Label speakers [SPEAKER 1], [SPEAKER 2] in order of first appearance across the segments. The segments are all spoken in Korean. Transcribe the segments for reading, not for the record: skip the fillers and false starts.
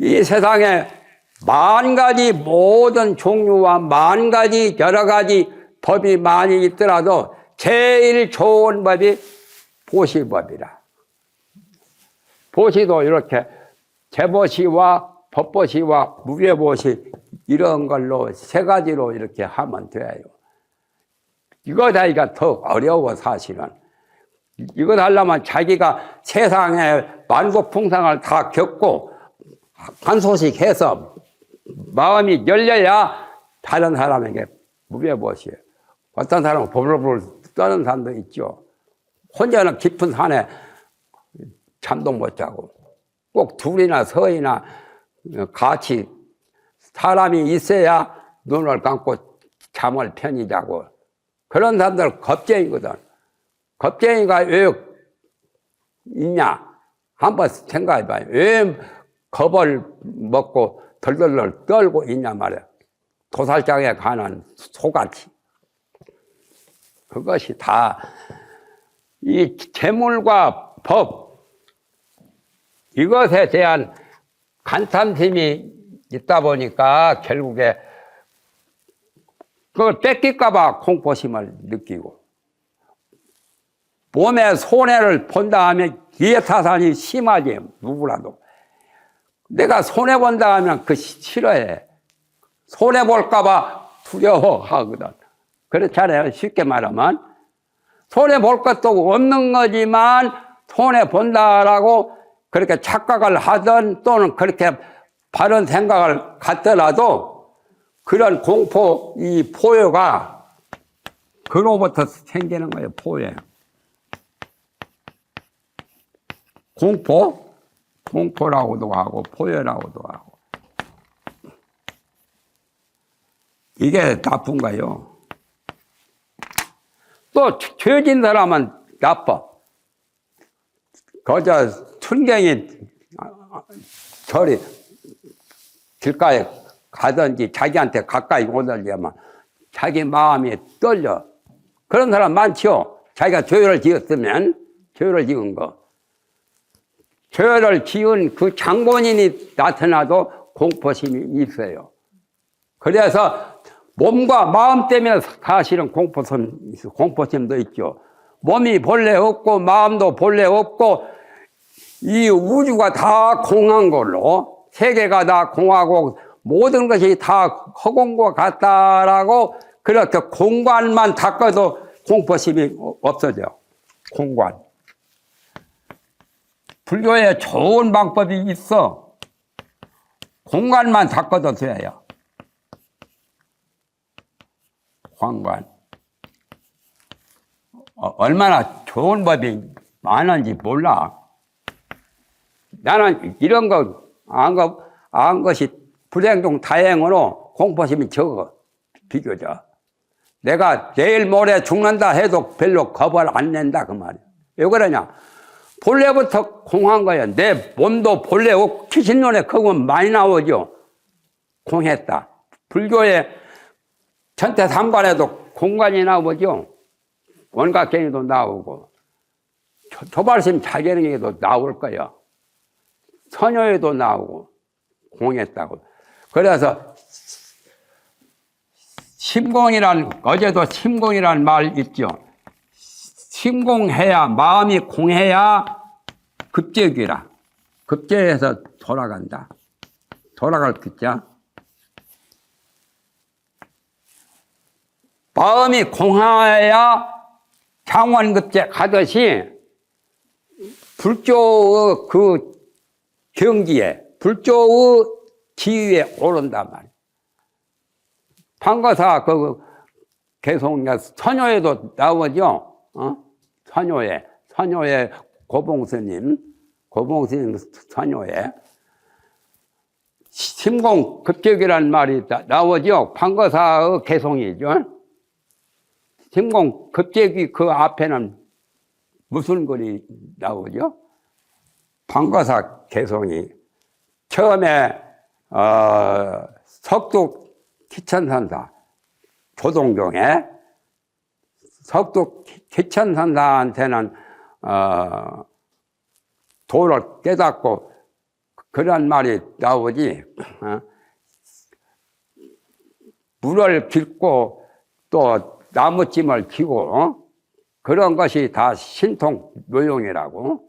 [SPEAKER 1] 이 세상에 만 가지 모든 종류와 만 가지 여러 가지 법이 많이 있더라도 제일 좋은 법이 보시법이라. 보시도 이렇게 제보시와 법보시와 무외보시 이런 걸로 세 가지로 이렇게 하면 돼요. 이거 하기가 더 어려워 사실은. 이거 하려면 자기가 세상에 만국풍상을 다 겪고 한 소식 해서 마음이 열려야 다른 사람에게 무외보시예요. 어떤 사람은 보글보글 떠는 사람도 있죠. 혼자는 깊은 산에 잠도 못 자고 꼭 둘이나 서이나 같이 사람이 있어야 눈을 감고 잠을 편히 자고 그런 사람들은 겁쟁이거든. 겁쟁이가 왜 있냐? 한번 생각해봐요. 왜 겁을 먹고 덜덜덜 떨고 있냐 말이야. 도살장에 가는 소같이. 그것이 다 이 재물과 법 이것에 대한 간탐심이 있다 보니까 결국에 그걸 뺏길까봐 공포심을 느끼고 몸에 손해를 본다 하면 기회타산이 심하지. 누구라도 내가 손해본다 하면 그 싫어해. 손해볼까봐 두려워하거든. 그렇잖아요. 쉽게 말하면 손해볼 것도 없는 거지만 손해본다라고 그렇게 착각을 하든 또는 그렇게 바른 생각을 갖더라도 그런 공포, 이 포효가 그로부터 생기는 거예요. 포효. 공포라고도 하고 포효라고도 하고. 이게 나쁜 거예요. 또 죄진 사람은 나빠. 거저 순경이 저리 길가에 가든지 자기한테 가까이 오더니만 자기 마음이 떨려. 그런 사람 많죠. 자기가 죄를 지었으면 죄를 지은 거. 죄를 지은 그 장본인이 나타나도 공포심이 있어요. 그래서 몸과 마음 때문에 사실은 공포심도 있죠. 몸이 본래 없고 마음도 본래 없고 이 우주가 다 공한 걸로 세계가 다 공하고 모든 것이 다 허공과 같다라고 그렇게 공간만 닦아도 공포심이 없어져. 공간. 불교에 좋은 방법이 있어. 공간만 닦아도 돼요. 관관. 얼마나 좋은 법이 많은지 몰라. 나는 이런 거 안 것이 불행중 다행으로 공포심이 적어. 비교적. 내가 내일 모레 죽는다 해도 별로 겁을 안 낸다 그 말이야. 왜 그러냐? 본래부터 공한 거야. 내 몸도 본래 귀신론에 그거 많이 나오죠. 공했다. 불교에 전태 삼관에도 공간이 나오죠. 원각경에도 나오고 조발심 자개능에도 나올 거예요. 선효에도 나오고 공했다고. 그래서 심공이란 어제도 심공이란 말 있죠. 심공해야 마음이 공해야 급제귀라. 급제해서 돌아간다. 돌아갈 급자. 마음이 공해야 장원급제 가듯이 불조의 그 경지에 불조의 지위에 오른단 말이에요. 판거사 그 개송 선효에도 나오죠. 선효에 고봉스님 선효에 심공급제기라는 말이 나오죠. 판거사의 개송이죠. 심공급제기 그 앞에는 무슨 글이 나오죠? 판거사 개송이 처음에 석두 기천선사 조동종에 석두 기천선사한테는 도를 깨닫고 그런 말이 나오지. 물을 깃고 또 나무찜을 쥐고 그런 것이 다 신통 묘용이라고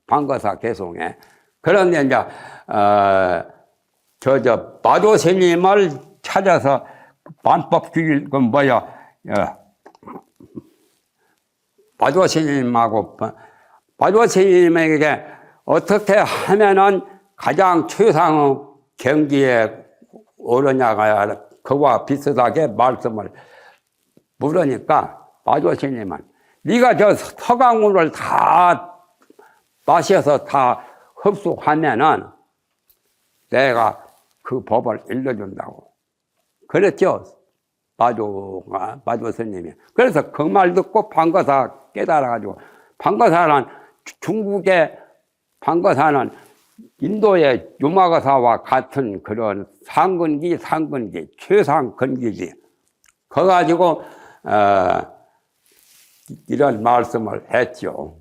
[SPEAKER 1] 방거사 개송에. 그런데 이제 마도 스님을 찾아서 만법 규율 그 마도 스님하고 마도 스님에게 어떻게 하면은 가장 최상의 경지에 오르냐가 그와 비슷하게 말씀을 물으니까 마도 스님은 네가 저 서강물을 다 마셔서 다 흡수하면은 내가 그 법을 일러준다고 그랬죠. 마도 스님이. 그래서 그 말 듣고 방거사 깨달아가지고, 방거사는 중국의 방거사는 인도의 유마거사와 같은 그런 상근기 최상근기지. 그거 가지고 이런 말씀을 했죠.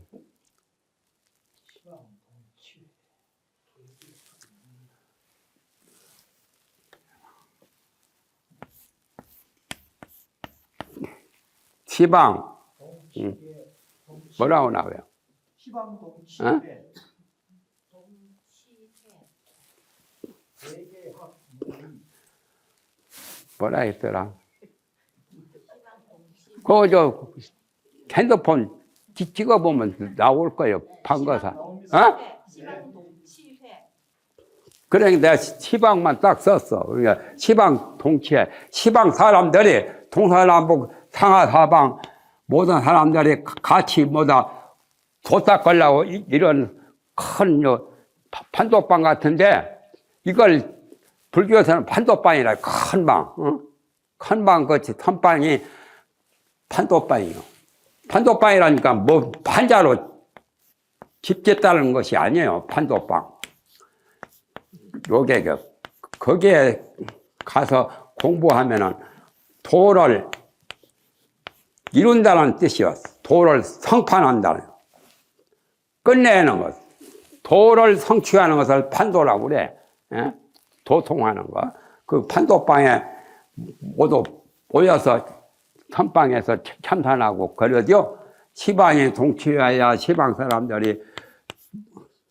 [SPEAKER 1] 시방, 뭐라고 나와요?
[SPEAKER 2] 시방 동치회.
[SPEAKER 1] 뭐라 했더라? 그저 핸드폰 찍어보면 나올 거예요. 방거사. 그래 내가 시방만 딱 썼어. 그러니까 시방 동치회. 시방 사람들이 동서남북 상하사방 모든 사람들이 같이 도닦으려고 이런 큰 판독방 같은데, 이걸 불교에서는 판독방이라 큰 방, 큰 방 같이 선방이 판독방이요. 판독방이라니까 뭐 판자로 집겠다는 것이 아니에요. 판독방. 요게 거기에 가서 공부하면은 도를 이룬다는 뜻이요. 도를 성판한다는, 끝내는 것. 도를 성취하는 것을 판도라고 그래. 예? 도통하는 거. 그 판도방에 모두 모여서 선방에서 참선하고 그러죠. 시방이 동치회야 시방 사람들이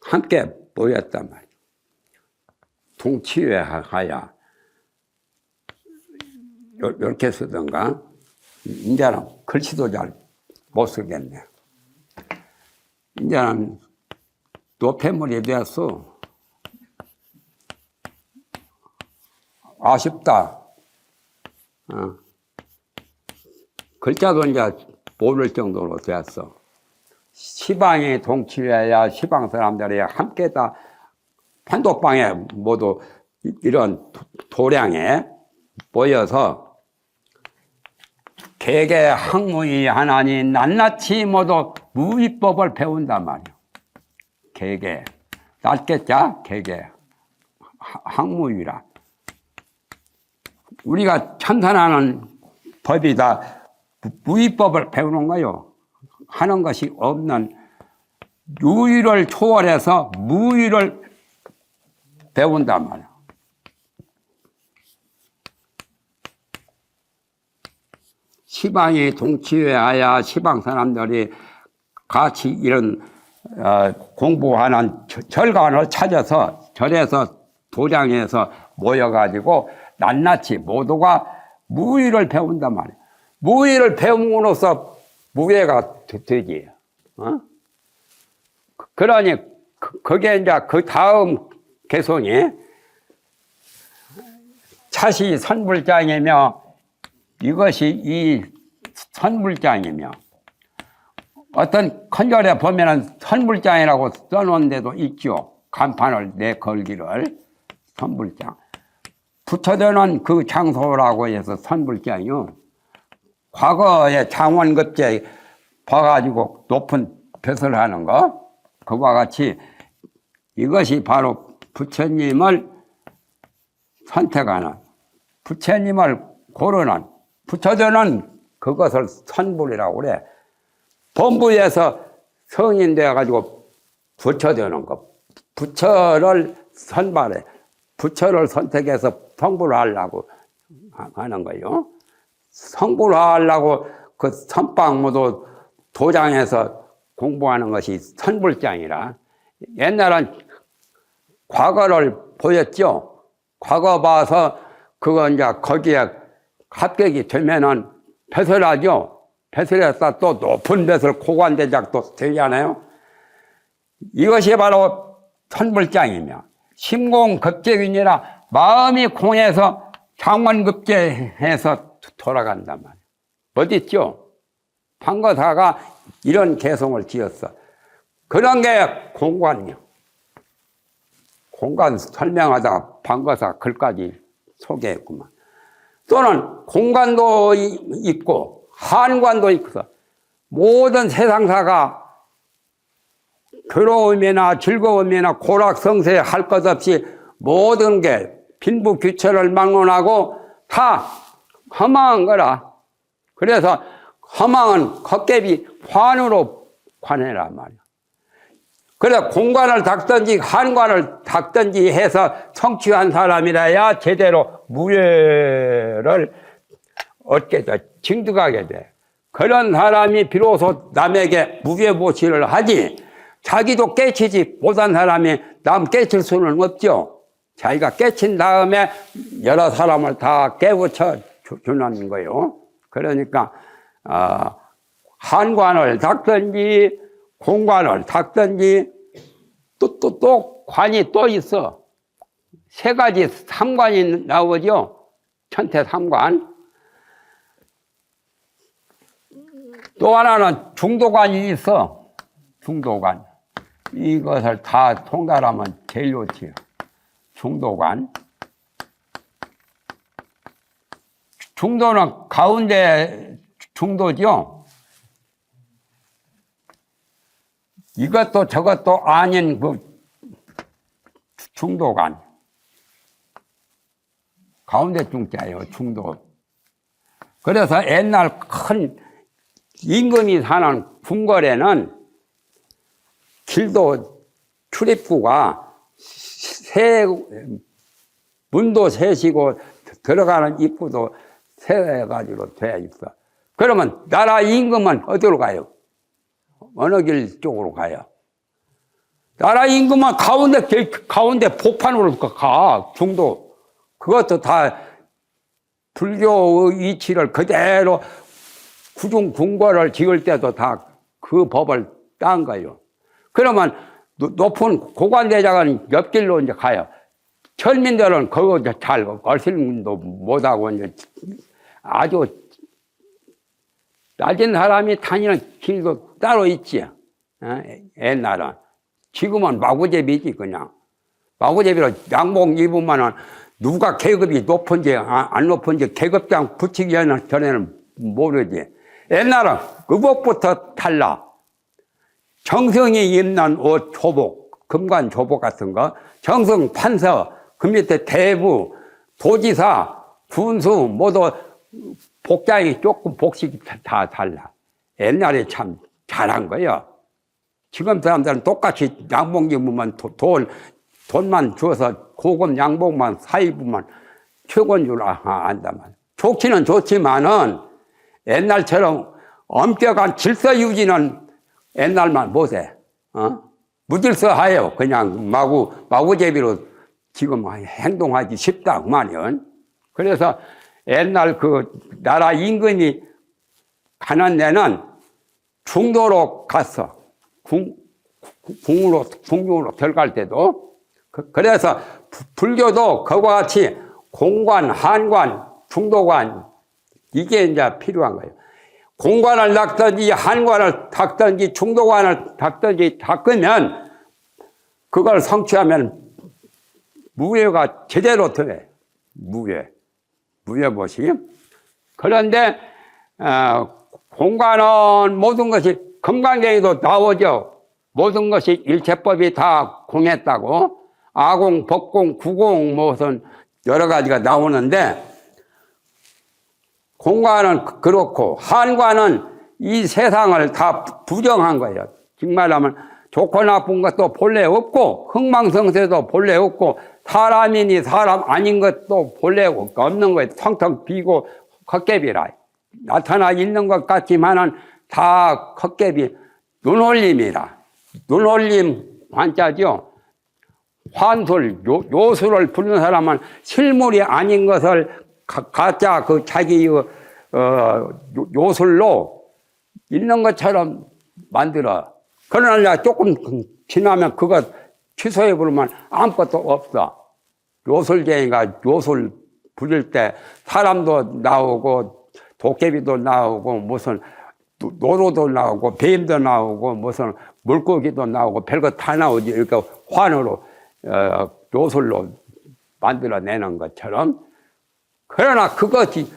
[SPEAKER 1] 함께 모였단 말이에요. 동치회하야. 이렇게 쓰던가. 이제는 글씨도 잘 못 쓰겠네. 이제는 노폐물이 되었어. 아쉽다. 글자도 이제 모를 정도로 되었어. 시방이 동치회야 시방 사람들이 함께 다 판독방에 모두 이런 도량에 모여서 개개 학문이 하나니 낱낱이 모두 무위법을 배운단 말이에요. 개개. 낫겠자? 개개. 학문이라. 우리가 참선하는 법이 다 무위법을 배우는 거요. 하는 것이 없는 유의를 초월해서 무의를 배운단 말이에요. 시방이 동치회하야 시방 사람들이 같이 이런 공부하는 절간을 찾아서 절에서 도량에서 모여가지고 낱낱이 모두가 무의를 배운단 말이에요. 무의를 배움으로써 무예가 되지. 그러니 그게 이제 그 다음 개송이 차시 선불장이며 이것이 이 선불장이며, 어떤 컨절에 보면은 선불장이라고 써놓은 데도 있죠. 간판을 내 걸기를 선불장. 붙여두는 그 장소라고 해서 선불장이요. 과거에 장원급제 봐가지고 높은 벼슬 하는 거, 그와 같이 이것이 바로 부처님을 선택하는, 부처님을 고르는, 붙여두는 그것을 선불이라고 그래. 본부에서 성인 되어가지고 붙여두는 거, 부처를 선발해. 부처를 선택해서 성불을 하려고 하는 거예요. 성불을 하려고 그 선방모도 도장에서 공부하는 것이 선불장이라. 옛날엔 과거를 보였죠. 과거 봐서 그거 이제 거기에 합격이 되면은 배설하죠. 배설해서 또 높은 배설 고관대작도 되잖아요. 이것이 바로 선불장이며 심공급제균이라 마음이 공해서 장원급제해서 돌아간단 말이에요. 어딨죠? 판거사가 이런 개성을 지었어. 그런 게 공관이요. 공관 설명하다가 판거사 글까지 소개했구만. 또는 공관도 있고 한관도 있어서 모든 세상사가 괴로움이나 즐거움이나 고락성세 할 것 없이 모든 게 빈부귀천을 막론하고 다 허망한 거라. 그래서 허망은 헛개비 환으로 관해란 말이야. 그래 공관을 닦든지 한관을 닦든지 해서 성취한 사람이라야 제대로 무예를 얻게 돼, 징득하게 돼. 그런 사람이 비로소 남에게 무예보시를 하지, 자기도 깨치지 못한 사람이 남 깨칠 수는 없죠. 자기가 깨친 다음에 여러 사람을 다 깨우쳐 주는 거예요. 그러니까 한관을 닦든지 공관을 닦든지 또 관이 또 있어. 세 가지 삼관이 나오죠. 천태 삼관. 또 하나는 중도관이 있어. 중도관. 이것을 다 통달하면 제일 좋지요. 중도관. 중도는 가운데 중도죠. 이것도 저것도 아닌 그 중도관. 가운데 중자예요, 중도. 그래서 옛날 큰 임금이 사는 궁궐에는 길도 출입구가 문도 셋이고 들어가는 입구도 세 가지로 되어 있어. 그러면 나라 임금은 어디로 가요? 어느 길 쪽으로 가요? 나라 임금은 가운데 복판으로 가, 중도. 그것도 다 불교의 이치를 그대로 구중 궁궐을 지을 때도 다 그 법을 딴 거예요. 그러면 높은 고관대작은 옆길로 이제 가요. 천민들은 그거 잘 얼씬도 못하고 이제 아주 낮은 사람이 다니는 길도 따로 있지. 옛날은. 지금은 마구제비지, 그냥. 마구제비로 양복 입으면은 누가 계급이 높은지 안 높은지 계급장 붙이기 전에는 모르지. 옛날은 의복부터 달라. 정성이 입는 옷, 조복, 금관 조복 같은 거, 정성 판서, 그 밑에 대부, 도지사, 군수, 모두 복장이 조금 복식이 다 달라. 옛날에 참 잘한 거예요. 지금 사람들은 똑같이 양복 입으면 돈만 주어서 고급 양복만 사입으면 최고인 줄 안다만. 좋기는 좋지만은 옛날처럼 엄격한 질서 유지는 옛날만 못해. 무질서해요. 그냥 마구제비로 지금 행동하기 쉽다, 그만이요. 그래서 옛날 그 나라 임금이 가는 데는 중도로 갔어. 궁중으로 들어갈 때도. 그래서 불교도 그와 같이 공관, 한관, 중도관, 이게 이제 필요한 거예요. 공관을 닦든지 한관을 닦든지 중도관을 닦든지 닦으면 그걸 성취하면 무예가 제대로 돼. 무예보시. 그런데 공관은 모든 것이 금강경에도 나오죠. 모든 것이 일체법이 다 공했다고. 아공, 법공, 구공 무슨 여러 가지가 나오는데 공관은 그렇고 한관은 이 세상을 다 부정한 거예요. 정말하면 좋고 나쁜 것도 본래 없고 흥망성쇠도 본래 없고 사람이니 사람 아닌 것도 본래 없는 거예요. 텅텅 비고 헛개비라. 나타나 있는 것 같지만은 다 헛개비, 눈올림이라. 눈올림 환자죠. 환술, 요술을 부르는 사람은 실물이 아닌 것을 가짜 그 자기 요술로 있는 것처럼 만들어. 그러나 조금 지나면 그거 취소해 버리면 아무것도 없어. 요술쟁이가 요술 부릴 때 사람도 나오고 도깨비도 나오고 무슨 노루도 나오고 뱀도 나오고 무슨 물고기도 나오고 별거 다 나오지. 이렇게 환으로 요술로 만들어내는 것처럼. 그러나 그것이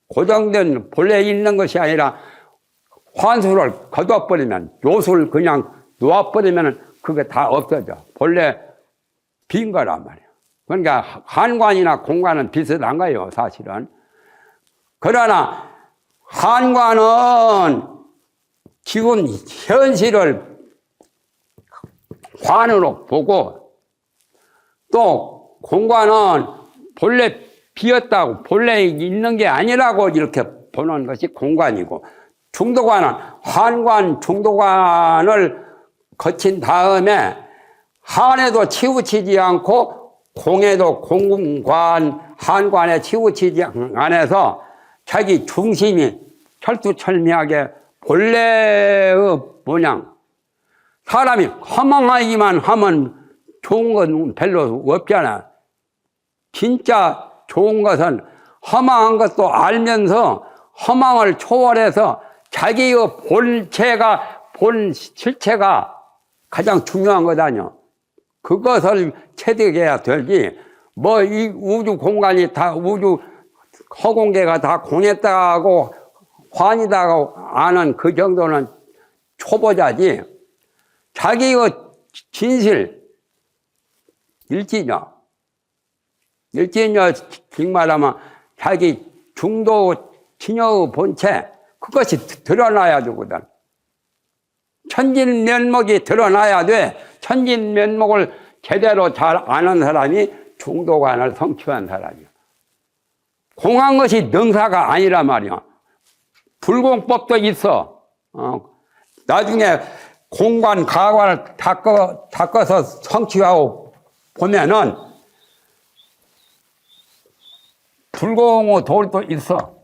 [SPEAKER 1] 고정된 본래 있는 것이 아니라 환수를 거둬버리면, 요술 그냥 놓아버리면 그게 다 없어져. 본래 빈 거란 말이야. 그러니까 한관이나 공관은 비슷한 거예요, 사실은. 그러나 한관은 지금 현실을 관으로 보고, 또 공관은 본래 비었다고, 본래 있는 게 아니라고 이렇게 보는 것이 공관이고, 중도관은 한관, 중도관을 거친 다음에 한에도 치우치지 않고 공에도 공관, 한관에 치우치지 않아서 자기 중심이 철두철미하게 본래의 모양. 사람이 허망하기만 하면 좋은 건 별로 없잖아. 진짜 좋은 것은 허망한 것도 알면서 허망을 초월해서 자기의 본체가, 본 실체가 가장 중요한 거다뇨. 그것을 체득해야 되지. 뭐 이 우주 공간이 다, 우주 허공계가 다 공했다고 환이다고 아는 그 정도는 초보자지. 자기의 진실, 일진여, 즉 말하면 자기 중도 진여의 본체, 그것이 드러나야 되거든. 천진면목이 드러나야 돼. 천진면목을 제대로 잘 아는 사람이 중도관을 성취한 사람이야. 공한 것이 능사가 아니란 말이야. 불공법도 있어. 나중에 공관, 가관을 닦아서 성취하고 보면은 불공의 돌도 있어.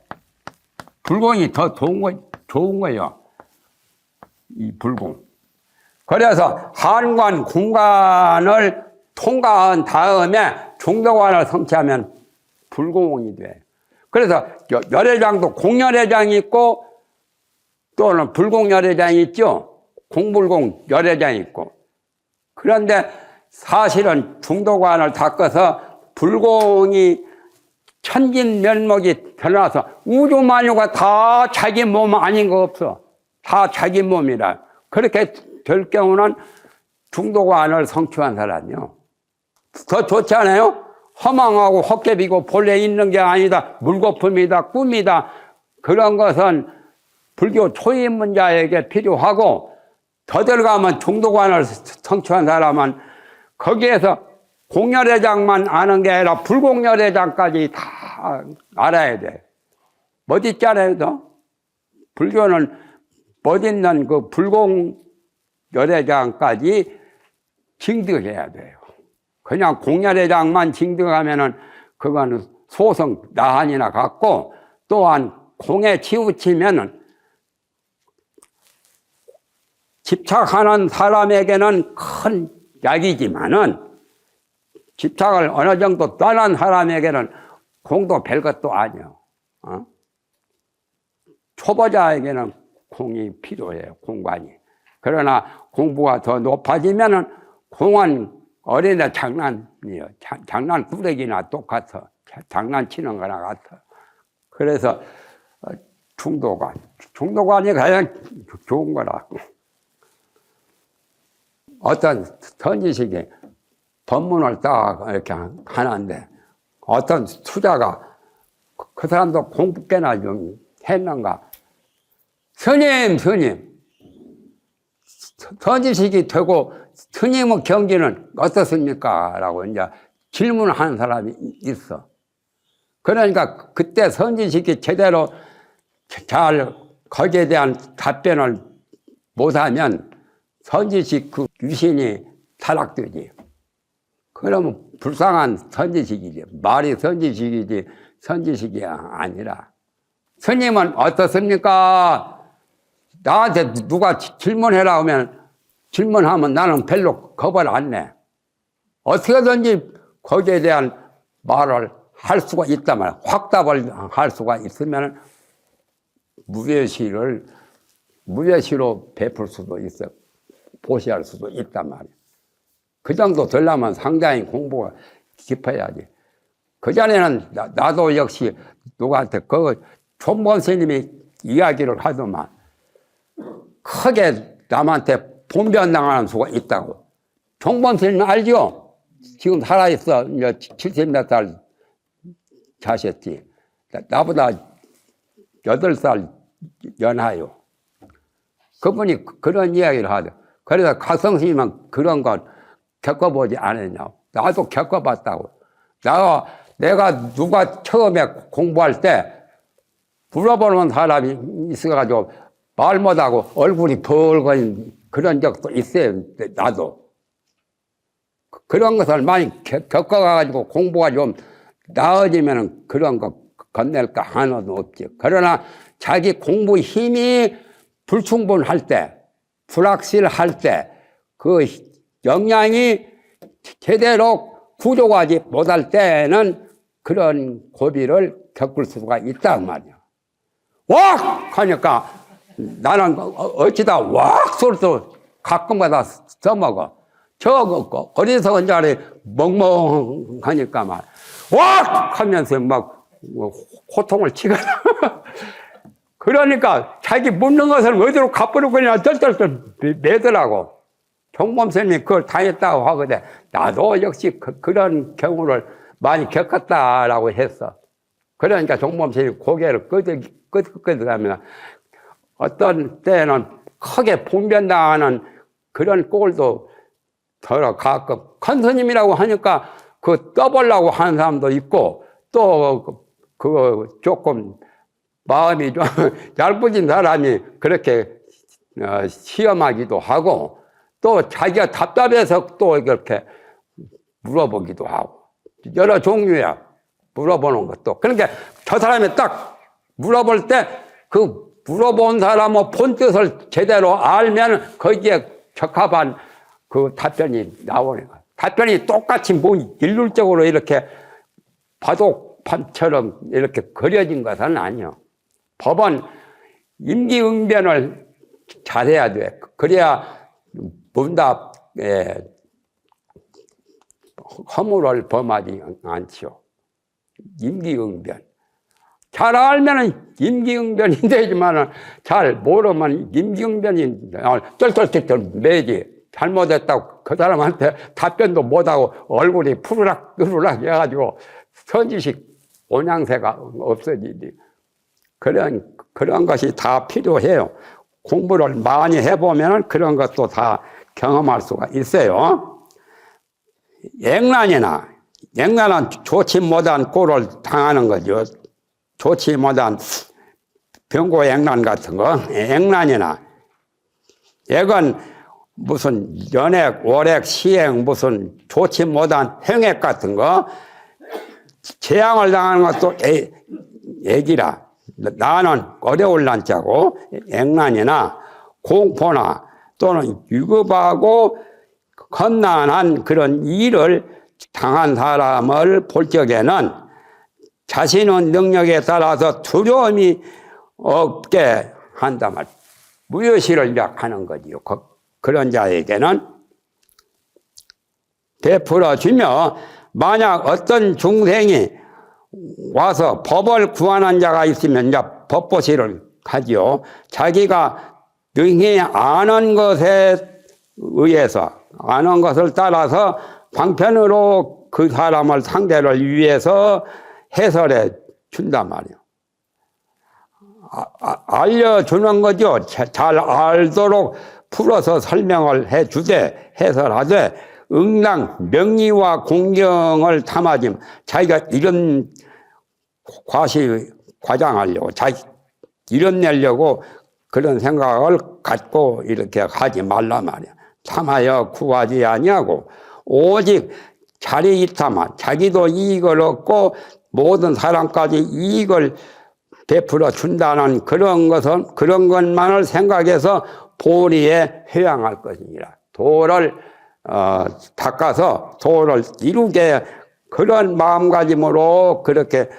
[SPEAKER 1] 불공이 더 좋은 거예요. 이 불공. 그래서 한관, 공관을 통과한 다음에 중도관을 성취하면 불공이 돼. 그래서 열애장도 공열애장이 있고 또는 불공열애장이 있죠. 공불공 열애장이 있고. 그런데 사실은 중도관을 닦아서 불공이 천진면목이 드러나서 우주만유가 다 자기 몸 아닌 거 없어. 다 자기 몸이라. 그렇게 될 경우는 중도관을 성취한 사람이요. 더 좋지 않아요? 허망하고 헛개비고 본래 있는 게 아니다. 물거품이다. 꿈이다. 그런 것은 불교 초입문자에게 필요하고, 더 들어가면 중도관을 성취한 사람은 거기에서 공열애장만 아는 게 아니라 불공열애장까지 다 알아야 돼. 멋있잖아요, 너? 불교는 멋있는 그 불공열애장까지 징득해야 돼요. 그냥 공열애장만 징득하면은 그거는 소성 나한이나 같고, 또한 공에 치우치면은 집착하는 사람에게는 큰 약이지만은 집착을 어느 정도 떠난 사람에게는 공도 별것도 아니에요. 초보자에게는 공이 필요해요, 공관이. 그러나 공부가 더 높아지면은 공은 어린애 장난이에요. 장난꾸러기나 똑같아. 장난치는 거나 같아. 그래서 중도관이 가장 좋은 거라고. 어떤 선지식이 법문을 딱 이렇게 하는데, 어떤 투자가 그 사람도 공부 꽤나 좀 했는가. 스님, 선지식이 되고 스님의 경지는 어떻습니까? 라고 이제 질문하는 사람이 있어. 그러니까 그때 선지식이 제대로 잘 거기에 대한 답변을 못하면 선지식 그 유신이 타락되지. 그러면 불쌍한 선지식이지. 말이 선지식이지 선지식이 아니라. 스님은 어떻습니까? 나한테 누가 질문해라 하면 질문하면 나는 별로 겁을 안 내. 어떻게든지 거기에 대한 말을 할 수가 있단 말이야. 확답을 할 수가 있으면 무외시로 베풀 수도 있어. 보시할 수도 있단 말이야. 그 정도 되려면 상당히 공부가 깊어야지. 그전에는 나도 역시 누구한테 그 총범 스님이 이야기를 하더만 크게 남한테 봉변당하는 수가 있다고. 총범 스님 알죠? 지금 살아있어. 이제 70몇 살 자셨지. 나보다 8살 연하요. 그분이 그런 이야기를 하죠. 그래서 가성스님은 그런 건 겪어보지 않았냐. 나도 겪어봤다고. 내가 누가 처음에 공부할 때 물어보는 사람이 있어가지고 말 못하고 얼굴이 벌거진 그런 적도 있어요. 나도. 그런 것을 많이 겪어가지고 공부가 좀 나아지면 그런 거 건넬까 하나도 없지. 그러나 자기 공부 힘이 불충분할 때, 불확실할 때, 그 역량이 제대로 구족하지 못할 때는 그런 고비를 겪을 수가 있단 말이야. 왁! 하니까 나는 어찌다 왁! 소리도 가끔마다 써먹어. 저 어리석은 자리 멍멍하니까 막 왁! 하면서 막 호통을 치거나. 그러니까 자기 묻는 것을 어디로 갚으려고 그냥 쩔쩔쩔 매더라고. 총범 스님이 그걸 당했다고 하거든. 나도 역시 그런 경우를 많이 겪었다라고 했어. 그러니까 총범 스님이 고개를 끄덕끄덕하면 어떤 때는 크게 분변당하는 그런 꼴도 더러 가끔 큰 스님이라고 하니까 그 떠보려고 하는 사람도 있고 또 그 조금 마음이 좀 얇아진 사람이 그렇게 시험하기도 하고 또 자기가 답답해서 또 이렇게 물어보기도 하고 여러 종류야 물어보는 것도. 그러니까 저 사람이 딱 물어볼 때 그 물어본 사람의 본 뜻을 제대로 알면 거기에 적합한 그 답변이 나오는 거야. 답변이 똑같이 뭐 일률적으로 이렇게 바둑판처럼 이렇게 그려진 것은 아니요. 법은 임기응변을 잘해야 돼. 그래야 문답에 허물을 범하지 않지요. 임기응변. 잘 알면은 임기응변이 되지만은 잘 모르면 임기응변이 쩔쩔쩔쩔 매지. 잘못했다고 그 사람한테 답변도 못하고 얼굴이 푸르락 해가지고 선지식 온양새가 없어지지. 그런 것이 다 필요해요. 공부를 많이 해보면 그런 것도 다 경험할 수가 있어요. 액난은 좋지 못한 꼴을 당하는 거죠. 좋지 못한 병고 액난 같은 거. 액난이나 액은 무슨 연액, 월액, 시액, 무슨 좋지 못한 행액 같은 거. 재앙을 당하는 것도 액이라. 나는 어려울 난자고 액난이나 공포나 또는 위급하고 험난한 그런 일을 당한 사람을 볼 적에는 자신의 능력에 따라서 두려움이 없게 한단 말. 무효시를 하는 거지요. 그런 자에게는 베풀어주며 만약 어떤 중생이 와서 법을 구하는 자가 있으면 이제 법보시를 하지요. 자기가 능히 아는 것에 의해서 아는 것을 따라서 방편으로 그 사람을 상대를 위해서 해설해 준단 말이에요. 알려주는 거죠. 잘 알도록 풀어서 설명을 해주되 해설하되 응당 명의와 공경을 담아지 자기가 이런 과장하려고 자기 이런 내려고 그런 생각을 갖고 이렇게 하지 말라 말이야. 참하여 구하지 아니하고 오직 자리 이타만 자기도 이익을 얻고 모든 사람까지 이익을 베풀어 준다는 그런 것만을 생각해서 도리에 회양할 것이니라. 도를 닦아서 도를 이루게 그런 마음가짐으로 그렇게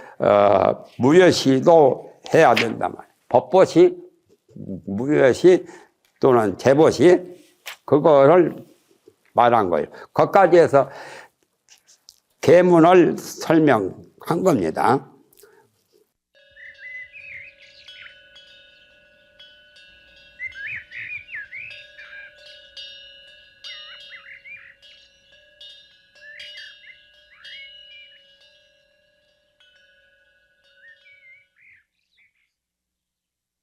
[SPEAKER 1] 무여시도 해야 된단 말이에요. 법보시, 무여시 또는 제보시 그거를 말한 거예요. 거기까지 해서 계문을 설명한 겁니다.